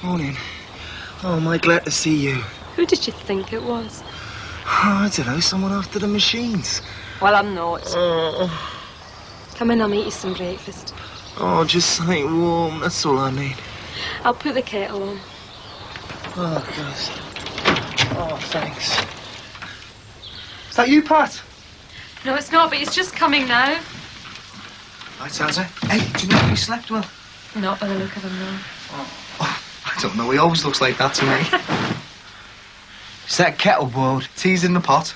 Morning. Oh, am I glad to see you. Who did you think it was? Oh, I don't know, someone after the machines. Well, I'm not. Come in, I'll make you some breakfast. Oh, just something warm, that's all I need. I'll put the kettle on. Oh, God. Oh, thanks. Is that you, Pat? No, it's not, but he's just coming now. Right, Tazza. Hey, do you know if he slept well? Not by the look of him, no. Oh, I don't know, he always looks like that to me. Is that kettle boiled? Tea's in the pot?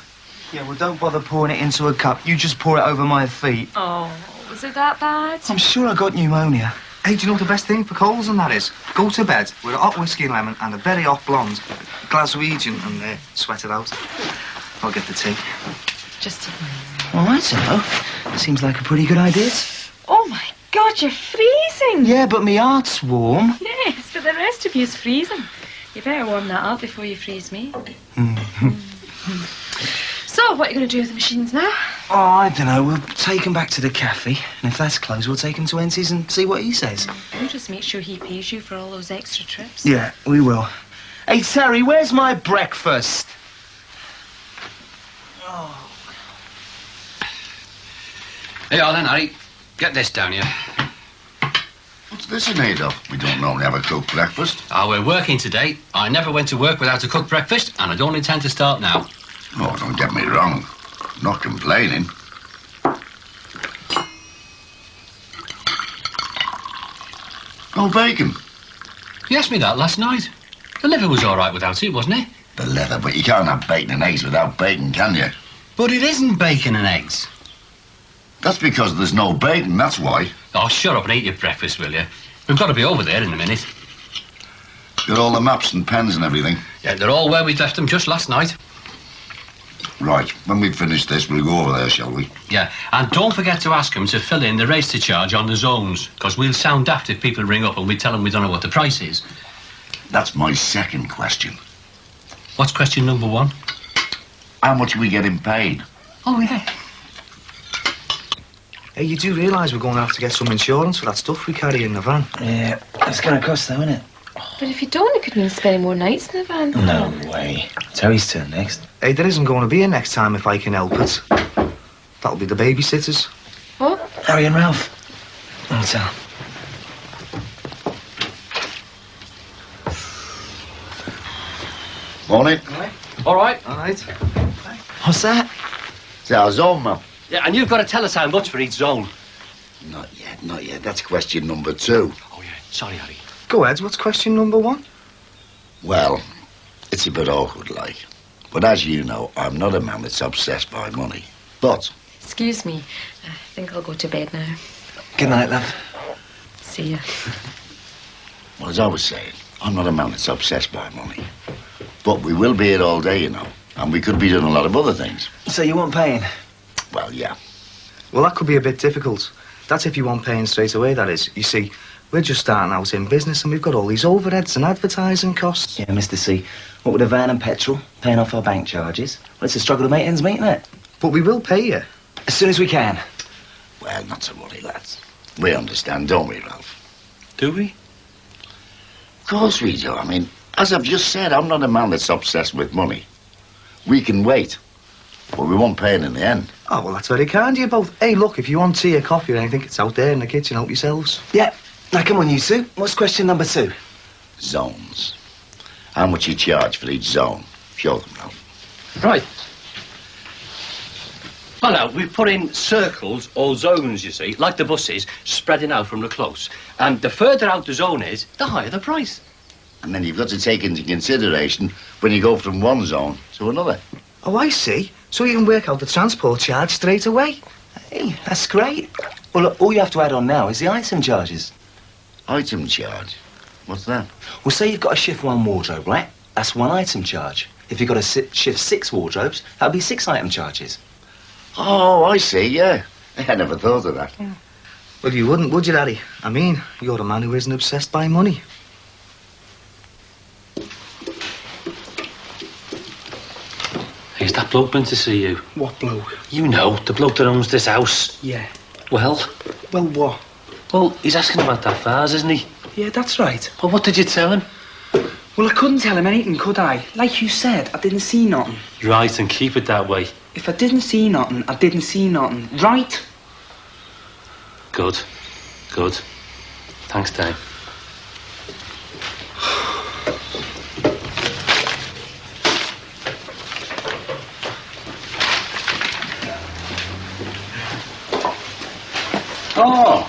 Yeah, well, don't bother pouring it into a cup. You just pour it over my feet. Oh, was it that bad? I'm sure I got pneumonia. Hey, do you know what the best thing for colds and that is? Go to bed with a hot whiskey and lemon and a very hot blonde, Glaswegian, and sweat it out. I'll get the tea. Just a All right, so seems like a pretty good idea. Oh, my God, you're freezing. Yeah, but me heart's warm. Yes, but the rest of you's freezing. You better warm that up before you freeze me. So, what are you going to do with the machines now? Oh, I don't know. We'll take him back to the cafe, and if that's closed, we'll take him to Enty's and see what he says. We'll just make sure he pays you for all those extra trips. Yeah, we will. Hey, Terry, where's my breakfast? Oh. Hey, all then, Harry. Get this down here. What's this in aid of? We don't normally have a cooked breakfast. Oh, we're working today. I never went to work without a cooked breakfast, and I don't intend to start now. Oh, don't get me wrong. I'm not complaining. No bacon. You asked me that last night. The liver was all right without it, wasn't it? The leather, but you can't have bacon and eggs without bacon, can you? But it isn't bacon and eggs. That's because there's no bacon, that's why. Oh, shut up and eat your breakfast, will you? We've got to be over there in a minute. Got all the maps and pens and everything. Yeah, they're all where we left them just last night. Right, when we've finished this, we'll go over there, shall we? Yeah, and don't forget to ask them to fill in the rates to charge on the zones, because we'll sound daft if people ring up and we tell them we don't know what the price is. That's my second question. What's question number one? How much are we getting paid? Oh, yeah. Hey, you do realise we're going to have to get some insurance for that stuff we carry in the van? Yeah, it's going to cost, though, isn't it? But if you don't, it could mean spending more nights in the van. No way. Terry's turn next. Hey, there isn't going to be a next time if I can help it. That'll be the babysitters. What? Harry and Ralph. I'll tell. Morning. All right. All right. What's that? It's our zone map. Yeah, and you've got to tell us how much for each zone. Not yet, not yet. That's question number 2. Oh, yeah. Sorry, Harry. Go ahead, what's question number 1? Well, it's a bit awkward, like. But as you know, I'm not a man that's obsessed by money. But... Excuse me. I think I'll go to bed now. Good night, love. See ya. Well, as I was saying, I'm not a man that's obsessed by money. But we will be here all day, you know. And we could be doing a lot of other things. So you want paying? Well, yeah. Well, that could be a bit difficult. That's if you want paying straight away, that is. You see, we're just starting out in business and we've got all these overheads and advertising costs. Yeah, Mr. C. What with a van and petrol, paying off our bank charges? Well, it's a struggle to make ends meet, isn't it? But we will pay you. As soon as we can. Well, not to worry, lads. We understand, don't we, Ralph? Do we? Of course we do. I mean, as I've just said, I'm not a man that's obsessed with money. We can wait. But we won't pay it in the end. Oh, well, that's very kind of you both. Hey, look, if you want tea or coffee or anything, it's out there in the kitchen. Help yourselves. Yeah. Now, come on, you two. What's question number 2? Zones. How much you charge for each zone? Show them, Ralph. Right. Well, now, we've put in circles or zones, you see, like the buses, spreading out from the close. And the further out the zone is, the higher the price. And then you've got to take into consideration when you go from one zone to another. Oh, I see. So you can work out the transport charge straight away. Hey, that's great. Well, look, all you have to add on now is the item charges. Item charge? What's that? Well, say you've got to shift 1 wardrobe, right? That's 1 item charge. If you've got to shift 6 wardrobes, that'll be 6 item charges. Oh, I see, yeah. I never thought of that. Yeah. Well, you wouldn't, would you, Daddy? I mean, you're a man who isn't obsessed by money. Here's that bloke been to see you. What bloke? You know, the bloke that owns this house. Yeah. Well? Well, what? Well, he's asking about that vase, isn't he? Yeah, that's right. Well, what did you tell him? Well, I couldn't tell him anything, could I? Like you said, I didn't see nothing. Right, and keep it that way. If I didn't see nothing, I didn't see nothing. Right? Good. Good. Thanks, Dave. Oh,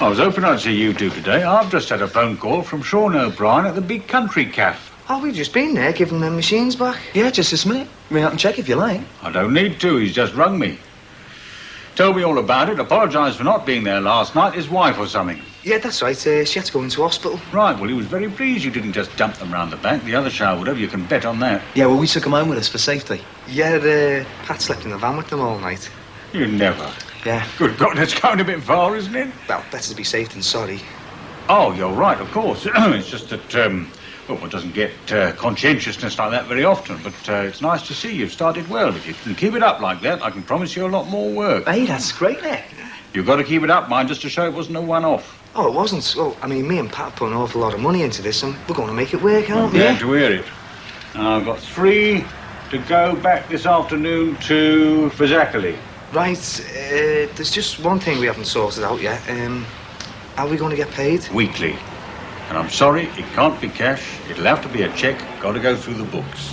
I was hoping I'd see you two today. I've just had a phone call from Sean O'Brien at the Big Country Cafe. Oh, we've just been there, giving them machines back. Yeah, just this minute. I mean, I can check if you like. I don't need to, he's just rung me. Told me all about it, apologised for not being there last night, his wife or something. Yeah, that's right. She had to go into hospital. Right, well, he was very pleased you didn't just dump them round the back. The other shower would have, you can bet on that. Yeah, well, we took them home with us for safety. Yeah, Pat slept in the van with them all night. You never. Yeah. Good God, that's going a bit far, isn't it? Well, better to be safe than sorry. Oh, you're right, of course. It's just that, well, one doesn't get conscientiousness like that very often, but it's nice to see you've started well. If you can keep it up like that, I can promise you a lot more work. Hey, that's great, Nick. You've got to keep it up, mind, just to show it wasn't a one-off. Oh, it wasn't. Well, I mean, me and Pat put an awful lot of money into this, and we're going to make it work, aren't we? Glad to hear it. I've got 3 to go back this afternoon to Fazakerley. Right, there's just one thing we haven't sorted out yet. Are we going to get paid? Weekly. And I'm sorry, it can't be cash. It'll have to be a cheque. Got to go through the books.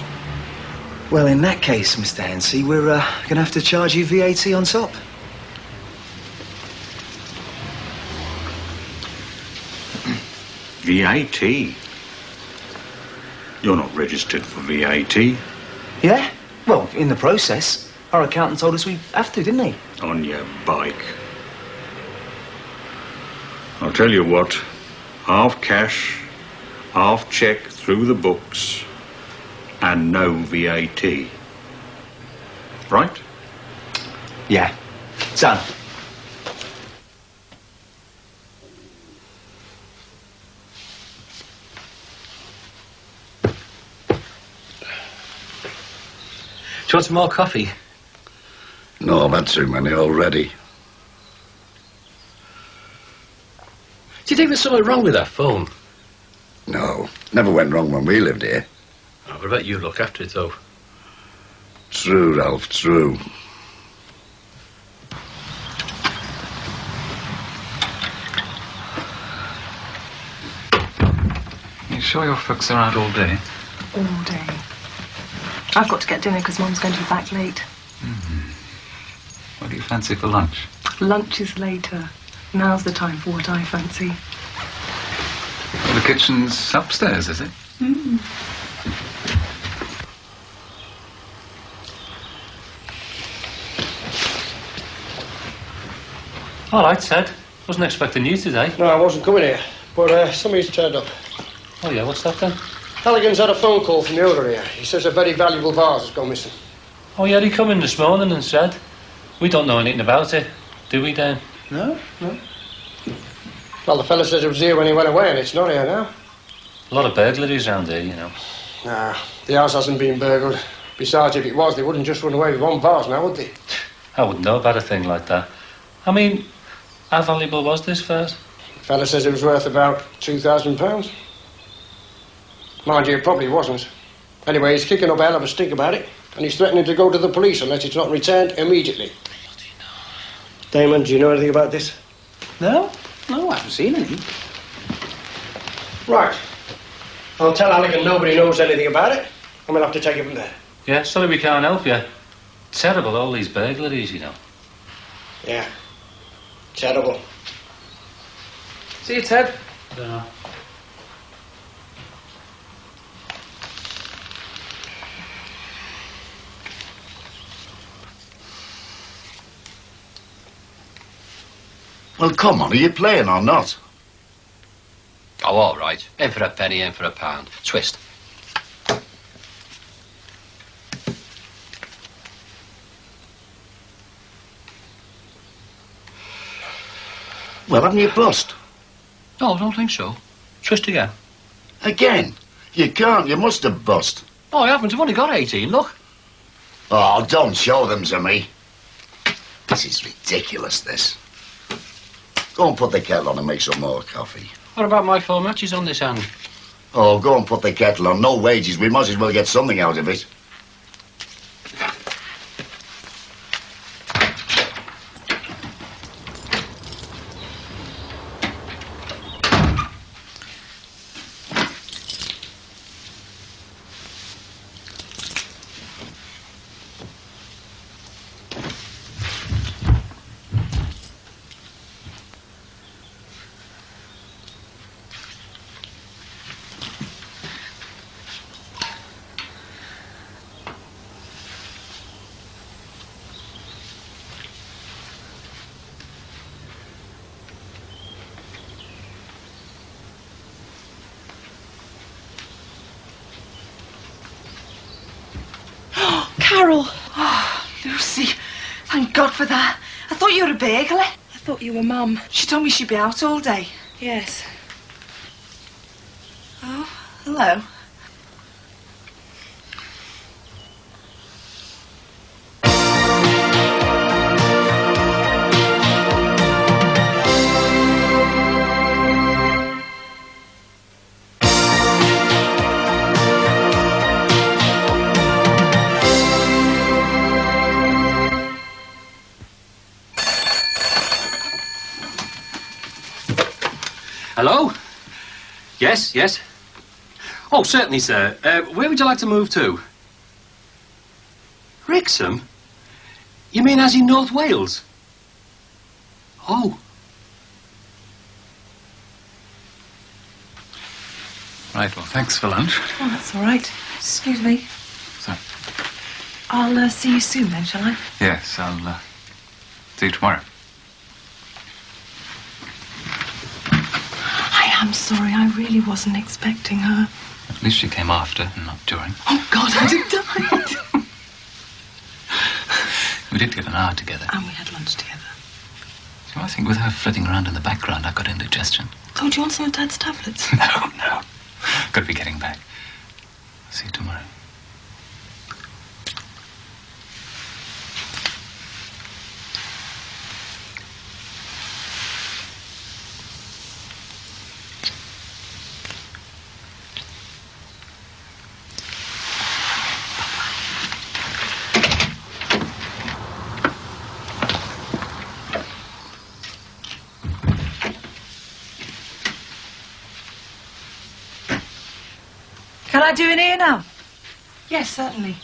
Well, in that case, Mr. Hensey, we're going to have to charge you VAT on top. VAT? You're not registered for VAT. Yeah? Well, in the process. Our accountant told us we'd have to, didn't he? On your bike. I'll tell you what. Half cash, half cheque through the books, and no VAT. Right? Yeah. Done. Do you want some more coffee? No, I've had too many already. Do you think there's something wrong with that phone? No, never went wrong when we lived here. Oh, I bet you look after it, though. True, Ralph, true. You sure your folks are out all day? All day. I've got to get dinner because Mum's going to be back late. What do you fancy for lunch? Lunch is later. Now's the time for what I fancy. Well, the kitchen's upstairs, is it? All right, Ted. Wasn't expecting you today. No, I wasn't coming here, but somebody's turned up. Oh, yeah, what's that then? Halligan's had a phone call from the owner here. He says a very valuable vase has gone missing. Oh, yeah, he come in this morning and said. We don't know anything about it, do we, Dan? No. Well, the fella says it was here when he went away, and it's not here now. A lot of burglaries around here, you know. Nah, the house hasn't been burgled. Besides, if it was, they wouldn't just run away with one vase now, would they? I wouldn't know about a thing like that. I mean, how valuable was this vase? The fella says it was worth about £2,000. Mind you, it probably wasn't. Anyway, he's kicking up a hell of a stink about it, and he's threatening to go to the police unless it's not returned immediately. Damon, do you know anything about this? No, I haven't seen anything. Right. I'll tell Halligan nobody knows anything about it, and we'll have to take it from there. Yeah, sorry we can't help you. Terrible, all these burglaries, you know. Yeah. Terrible. See you, Ted. Yeah. Well, come on, are you playing or not? Oh, all right. In for a penny, in for a pound. Twist. Well, haven't you bust? No, I don't think so. Twist again. Again? You can't, you must have bust. Oh, I haven't. I've only got 18, look. Oh, don't show them to me. This is ridiculous, this. Go and put the kettle on and make some more coffee. What about my 4 matches on this hand? Oh, go and put the kettle on. No wages. We might as well get something out of it. Carol! Oh, Lucy, thank God for that. I thought you were a bagler. I thought you were Mum. She told me she'd be out all day. Yes. Oh, hello. Hello? Yes, yes. Oh, certainly, sir. Where would you like to move to? Wrexham? You mean as in North Wales? Oh. Right, well, thanks for lunch. Oh, that's all right. Excuse me. So? I'll see you soon then, shall I? Yes, I'll see you tomorrow. I'm sorry, I really wasn't expecting her. At least she came after and not during. Oh, God, I'd have died. We did get an hour together. And we had lunch together. So I think with her flitting around in the background, I got indigestion. Oh, do you want some of Dad's tablets? No. Got to be getting back. See you tomorrow. Can I do it here now? Yes, certainly.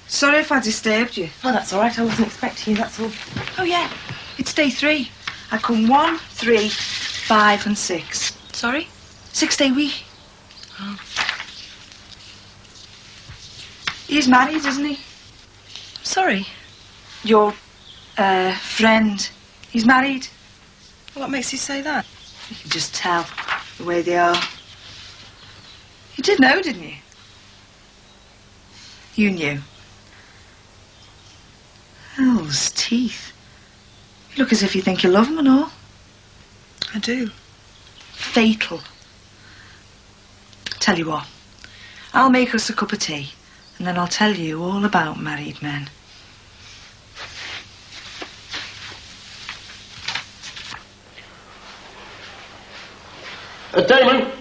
Sorry if I disturbed you. Oh, that's all right. I wasn't expecting you, that's all. Oh, yeah. It's day 3. I come 1, 3, 5 and 6. Sorry? 6-day week. Oh. He's married, isn't he? Sorry? Your, friend. He's married. Well, what makes you say that? You can just tell the way they are. You did know, didn't you? You knew. Oh, those teeth. You look as if you think you love him and all. I do. Fatal. Tell you what. I'll make us a cup of tea, and then I'll tell you all about married men. Damon?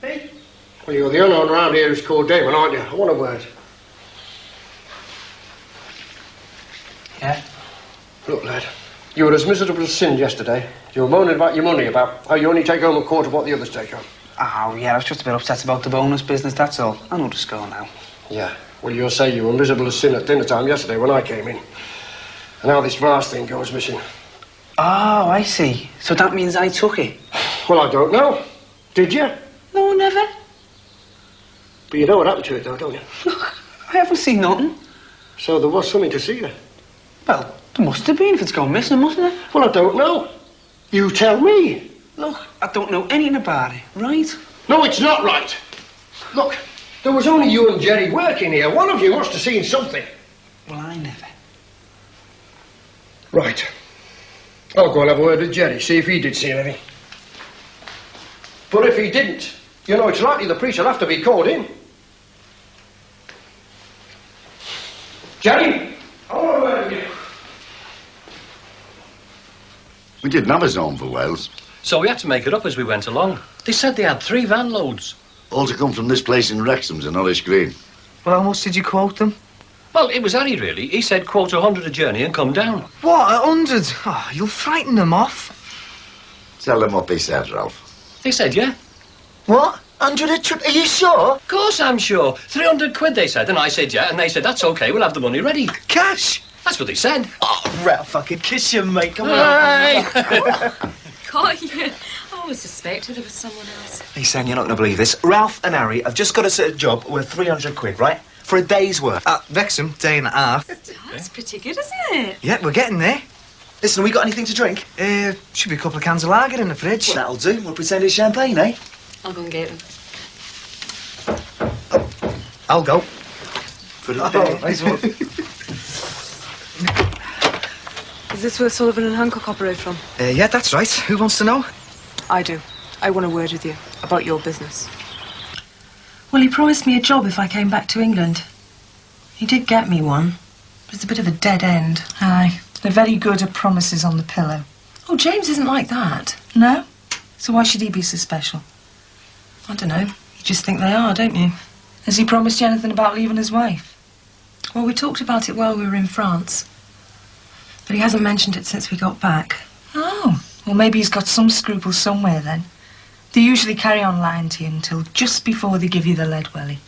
Hey? Well, you're the only one around here who's called Damon, aren't you? I want a word. Yeah? Look, lad, you were as miserable as sin yesterday. You were moaning about your money, about how you only take home a quarter of what the others take home. Oh, yeah, I was just a bit upset about the bonus business, that's all. I know the score now. Yeah, well, you'll say you were miserable as sin at dinner time yesterday when I came in. And now this vase thing goes missing. Oh, I see. So that means I took it? Well, I don't know. Did you? No, never. But you know what happened to it, though, don't you? Look, I haven't seen nothing. So there was something to see there? Well, there must have been if it's gone missing, mustn't it? Well, I don't know. You tell me. Look, I don't know anything about it, right? No, it's not right. Look, there was only you and Jerry working here. One of you must have seen something. Well, I never. Right. I'll go and have a word with Jerry, see if he did see anything. But if he didn't, you know, it's likely the priest will have to be called in. Jerry! I want a word with you. We didn't have a zone for Wales. So we had to make it up as we went along. They said they had 3 van loads. All to come from this place in Wrexham's in Hollis Green. Well, how much did you quote them? Well, it was Harry, really. He said quote 100 a journey and come down. What, 100? Oh, you'll frighten them off. Tell them what they said, Ralph. They said, yeah. What? 100 a trip? Are you sure? Of course I'm sure. 300 quid, they said, and I said, yeah, and they said, that's OK, we'll have the money ready. Cash? That's what they said. Oh, Ralph, I could kiss you, mate. Come on. Hey! God, yeah. I always suspected there was someone else. Hey, Sam, you're not going to believe this. Ralph and Harry have just got us a job worth 300 quid, right? For a day's work. At Wrexham, day and a half. That's pretty good, isn't it? Yeah, we're getting there. Listen, have we got anything to drink? Should be a couple of cans of lager in the fridge. Well, that'll do. We'll pretend it's champagne, eh? I'll go and get them. I'll go. Put it there. Nice one. Is this where Sullivan and Hancock operate from? Yeah, that's right. Who wants to know? I do. I want a word with you about your business. Well, he promised me a job if I came back to England. He did get me one. But it's a bit of a dead end. Aye. They're very good at promises on the pillow. Oh, James isn't like that. No? So why should he be so special? I don't know. You just think they are, don't you? Has he promised you anything about leaving his wife? Well, we talked about it while we were in France. But he hasn't mentioned it since we got back. Oh. Well, maybe he's got some scruples somewhere then. They usually carry on lying to you until just before they give you the lead welly.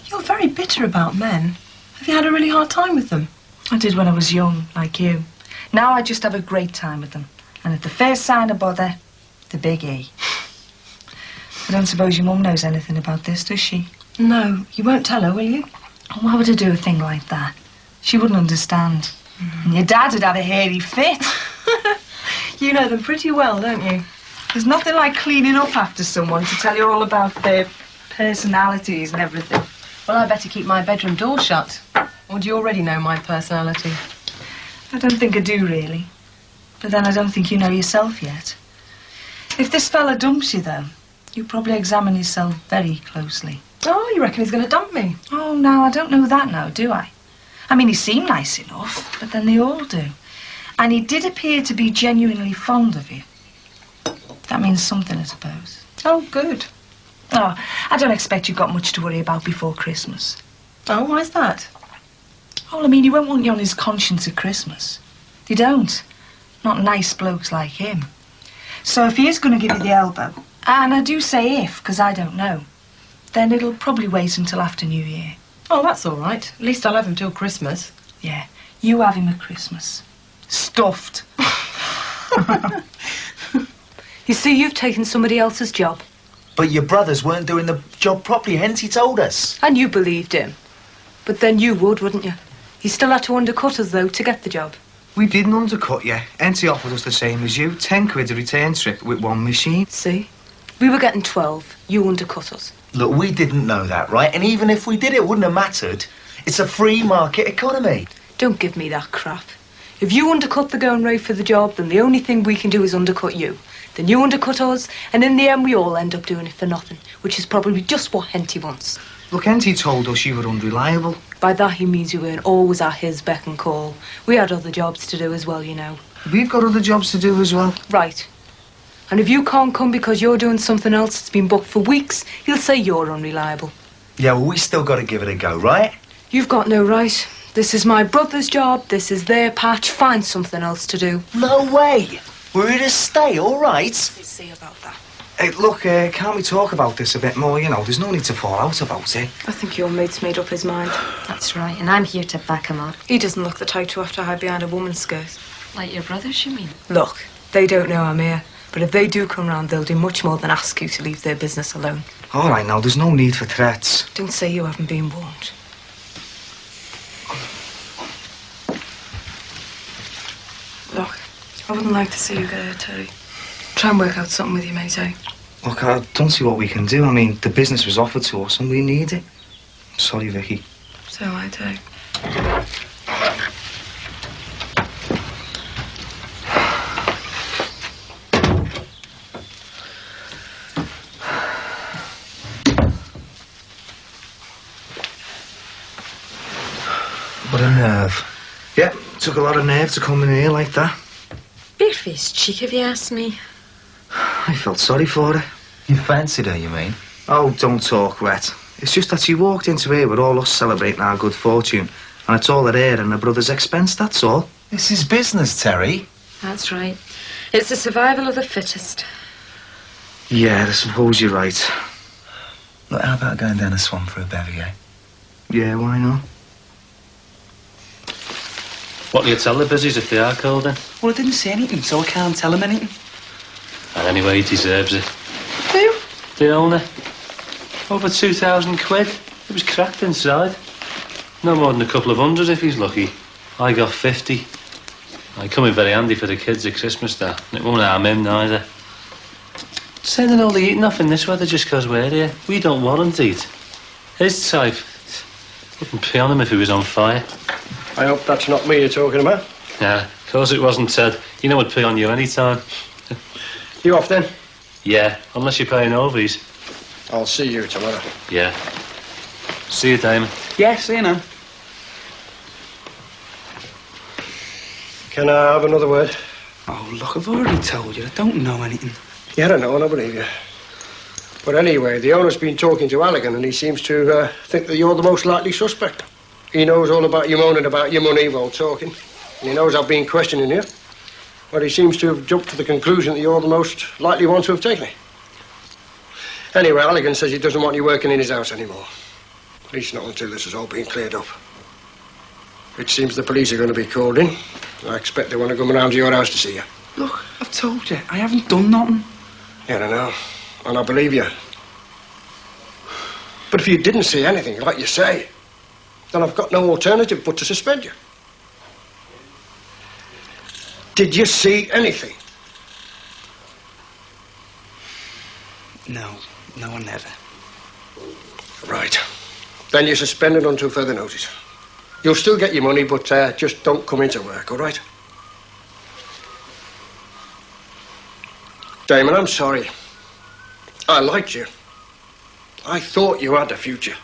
You're very bitter about men. Have you had a really hard time with them? I did when I was young, like you. Now I just have a great time with them. And at the first sign of bother, the big E. I don't suppose your mum knows anything about this, does she? No. You won't tell her, will you? Oh, why would I do a thing like that? She wouldn't understand. And your dad would have a hairy fit. You know them pretty well, don't you? There's nothing like cleaning up after someone to tell you all about their personalities and everything. Well, I better keep my bedroom door shut. Or do you already know my personality? I don't think I do, really. But then I don't think you know yourself yet. If this fella dumps you, though, you probably examine yourself very closely. Oh, you reckon he's going to dump me? Oh, no, I don't know that now, do I? I mean, he seemed nice enough, but then they all do. And he did appear to be genuinely fond of you. That means something, I suppose. Oh, good. Oh, I don't expect you've got much to worry about before Christmas. Oh, why's that? Oh, I mean, he won't want you on his conscience at Christmas. They don't. Not nice blokes like him. So if he is going to give you the elbow, and I do say if, because I don't know, then it'll probably wait until after New Year. Oh, that's all right. At least I'll have him till Christmas. Yeah, you have him at Christmas. Stuffed. You see, you've taken somebody else's job. But your brothers weren't doing the job properly, hence he told us. And you believed him. But then you would, wouldn't you? He still had to undercut us, though, to get the job. We didn't undercut you. He offered us the same as you. 10 quid a return trip with one machine. See? We were getting 12. You undercut us. Look, we didn't know that, right? And even if we did, it wouldn't have mattered. It's a free market economy. Don't give me that crap. If you undercut the going rate for the job, then the only thing we can do is undercut you. Then you undercut us, and in the end we all end up doing it for nothing, which is probably just what Henty wants. Look, Henty told us you were unreliable. By that he means you weren't always at his beck and call. We had other jobs to do as well, you know. We've got other jobs to do as well. Right. And if you can't come because you're doing something else that's been booked for weeks, he'll say you're unreliable. Yeah, well, we still got to give it a go, right? You've got no right. This is my brother's job. This is their patch. Find something else to do. No way. We're here to stay, all right? We'll see about that. Hey, look, can't we talk about this a bit more? You know, there's no need to fall out about it. I think your mate's made up his mind. That's right, and I'm here to back him up. He doesn't look the type to have to hide behind a woman's skirt. Like your brothers, you mean? Look, they don't know I'm here. But if they do come round, they'll do much more than ask you to leave their business alone. All right, now, there's no need for threats. Don't say you haven't been warned. Look, I wouldn't like to see you get hurt, Terry. Try and work out something with your mate, eh? Look, I don't see what we can do. I mean, the business was offered to us and we need it. Sorry, Vicky. So I do. What a nerve. Yeah, took a lot of nerve to come in here like that. Bare-faced cheek, if you ask me. I felt sorry for her. You fancied her, you mean? Oh, don't talk wet. It's just that she walked into here with all us celebrating our good fortune, and it's all at her and her brother's expense, that's all. This is business, Terry. That's right. It's the survival of the fittest. Yeah, I suppose you're right. Look, how about going down a swamp for a bevy, eh? Yeah, why not? What do you tell the busies if they are called in? Well, I didn't say anything, so I can't tell him anything. And anyway, he deserves it. Who? The owner. Over 2,000 quid. It was cracked inside. No more than a couple of hundred if he's lucky. I got 50. I come in very handy for the kids at Christmas, that. And it won't harm him neither. Sending all the eating off in this weather just 'cause we're here. We don't warrant eat. His type. Wouldn't pee on him if he was on fire. I hope that's not me you're talking about. Yeah, of course it wasn't, Ted. You know I'd pee on you any time. You off then? Yeah, unless you're paying overs. I'll see you tomorrow. Yeah. See you, Damon. Yeah, see you now. Can I have another word? Oh, look, I've already told you. I don't know anything. Yeah, I know, and I believe you. But anyway, the owner's been talking to Halligan, and he seems to think that you're the most likely suspect. He knows all about you moaning about your money while talking. And he knows I've been questioning you. But he seems to have jumped to the conclusion that you're the most likely one to have taken it. Anyway, Halligan says he doesn't want you working in his house anymore. At least not until this has all been cleared up. It seems the police are going to be called in. I expect they want to come around to your house to see you. Look, I've told you, I haven't done nothing. Yeah, I know. And I believe you. But if you didn't see anything, like you say, then I've got no alternative but to suspend you. Did you see anything? No, I never. Right. Then you're suspended until further notice. You'll still get your money, but just don't come into work, all right? Damon, I'm sorry. I liked you. I thought you had a future.